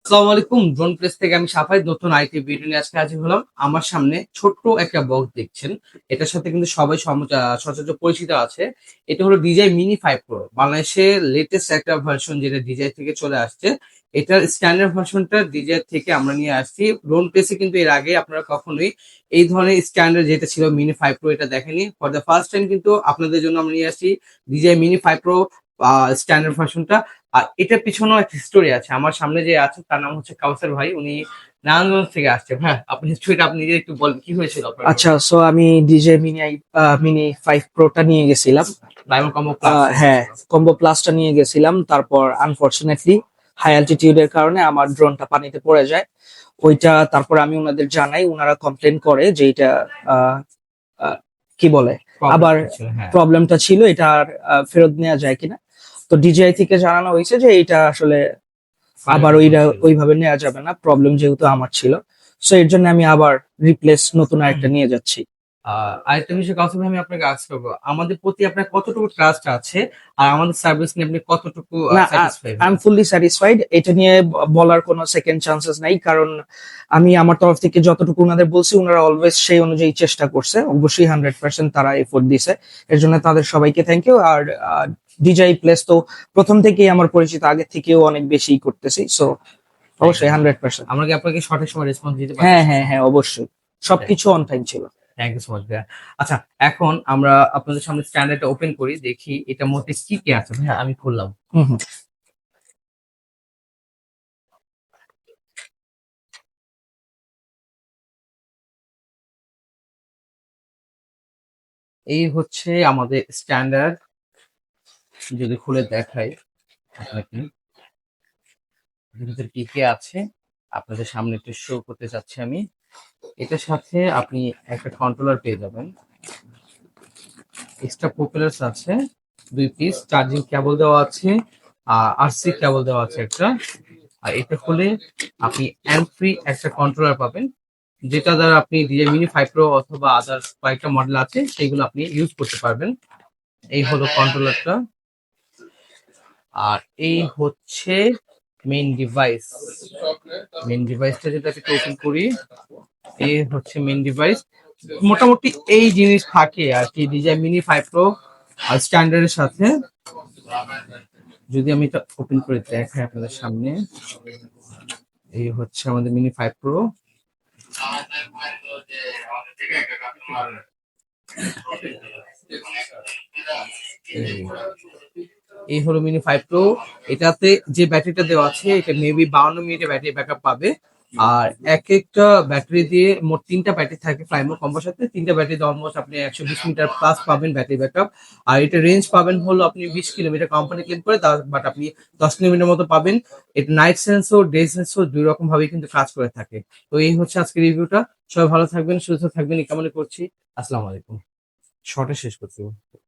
আসসালামু আলাইকুম। Drone place থেকে আমি সাফাই নতুন আইটি ভিডিও নিয়ে আজকে হাজির হলাম। আমার সামনে ছোট্ট একটা বক্স দেখছেন। এটার সাথে কিন্তু সবাই সচরাচর পরিচিত আছে। এটা হলো DJI Mini 5 Pro। বাংলাদেশের লেটেস্ট একটা ভার্সন যেটা DJI থেকে চলে আসছে। এটার স্ট্যান্ডার্ড ভার্সনটা DJI থেকে আমরা নিয়ে আসছি। ড্রোন প্লেসে কিন্তু এর আগে আপনারা কখনোই এই ধরনের স্ট্যান্ডার্ড যেটা ছিল Mini 5 Pro এটা দেখেনি। ফর দ্য ফার্স্ট টাইম কিন্তু আপনাদের জন্য আমরা নিয়ে আসছি DJI Mini 5 Pro স্ট্যান্ডার্ড ভার্সনটা। আর এটার পিছনেও একটা হিস্টোরি আছে। আমার সামনে যে আছে তার নাম হচ্ছে কাউসার ভাই। উনি নারায়ণগঞ্জ থেকে আসছে। হ্যাঁ, আপনি হিস্টোরিটা আপনি নিজে একটু বলবেন কি হয়েছিল আপনার? আচ্ছা, সো আমি ডিজে মিনি 5 প্রোটা নিয়ে গেছিলাম। Diamond combo plus. হ্যাঁ, কম্বো প্লাসটা নিয়ে গেছিলাম। তারপর আনফরচুনেটলি হাই অ্যালটিটিউডের কারণে আমার ড্রোনটা পানিতে পড়ে যায়। তারপর আমি ওনাদের জানাই, ওনারা কমপ্লেন করে যে এটা আহ, আহ, কি বলে, আবার হ্যাঁ, প্রবলেমটা ছিল, এটা আর ফেরত নেওয়া যায় কিনা। তো ডিজিআই থেকে জানানো হয়েছে যে এটা আসলে আবার ওইভাবে নেওয়া যাবে না, প্রবলেম যেহেতু আমার ছিল। সো এর জন্য আমি আবার রিপ্লেস নতুন আরেকটা নিয়ে যাচ্ছি। আরেকটা বিষয় কাউসার ভাই আমি আপনাকে আস্ক করবো, আমাদের প্রতি আপনার কতটুকু ট্রাস্ট আছে আর আমাদের সার্ভিস নিয়ে আপনি কতটুকু না, satisfied? I am fully satisfied. এটা নিয়ে বলার কোনো সেকেন্ড চান্সেস নাই, কারণ আমি আমার তরফ থেকে যতটুকু ওনাদের বলছি, ওনারা অলওয়েজ সেই অনুযায়ী চেষ্টা করছে। অবশ্যই 100% তারা এফোর্ট দিছে, এর জন্য তাদের সবাইকে থ্যাংক ইউ। আর ডিজাই প্লেস তো প্রথম থেকেই আমার পরিচিত, আগে থেকেও অনেক বেশি করতেছি। সো অবশ্যই 100%। আমরা কি আপনাকে সঠিক সময় রেসপন্স দিতে পারি? হ্যাঁ হ্যাঁ হ্যাঁ, অবশ্যই সবকিছু অন টাইম ছিল। থ্যাংক ইউ সো মাচ ভাইয়া। আচ্ছা, এখন আমরা আপনাদের সামনে স্ট্যান্ডার্ডটা ওপেন করি, দেখি এটার মধ্যে কি কি আছে। ভাইয়া আমি খুললাম। হুম হুম। এই হচ্ছে আমাদের স্ট্যান্ডার্ড। যদি খুলে দেখাই আপনাকে ভিতরে কি কি আছে আপনাদের সামনে একটু শো করতে চাচ্ছি আমি। এটার সাথে আপনি একটা কন্ট্রোলার পেয়ে যাবেন, এক্সট্রা প্রোপেলার্স আছে 2 পিস, চার্জিং কেবল দেওয়া আছে, আরসি কেবল দেওয়া আছে একটা। আর এটা খুলে আপনি হ্যান্ড ফ্রি একটা কন্ট্রোলার পাবেন, যেটা দ্বারা আপনি DJI Mini 5 Pro অথবা আদার্স কয়েকটা মডেল আছে সেগুলো আপনি ইউজ করতে পারবেন। এই হলো কন্ট্রোলারটা। আর এই হচ্ছে মেইন ডিভাইস। মেইন ডিভাইসটা যদি আমি ওপেন করি, এই হচ্ছে মেইন ডিভাইস। মোটামুটি এই জিনিস থাকে আর কি DJI Mini 5 Pro আর স্ট্যান্ডার্ডের সাথে। যদি আমি এটা ওপেন করে দেখাই আপনাদের সামনে, এই হচ্ছে আমাদের Mini 5 Pro। এই হলো Mini 5 Pro। এটাতে যে ব্যাটারিটা দেওয়া আছে এটা মেবি 52 মিনিটের ব্যাটারি ব্যাকআপ পাবে। আর এক একটা ব্যাটারি দিয়ে মোট 3টা ব্যাটারি থাকে ফ্লাইমো কম্বোর সাথে। 3টা ব্যাটারি দিয়ে অলমোস্ট আপনি 120 মিটার প্লাস পাবেন ব্যাটারি ব্যাকআপ। আর এটা রেঞ্জ পাবেন হলো আপনি 20 কিলোমিটার, কোম্পানি ক্লেম করে, বাট আপনি 10 কিলোমিটার মতো পাবেন। এটা নাইট সেন্সর ডে সেন্সর দুই রকম ভাবে কিন্তু কাজ করে থাকে। তো এই হচ্ছে আজকের রিভিউটা। সবাই ভালো থাকবেন, সুস্থ থাকবেন এই কামনা করছি। আসসালামু আলাইকুম। শর্টে শেষ করছি।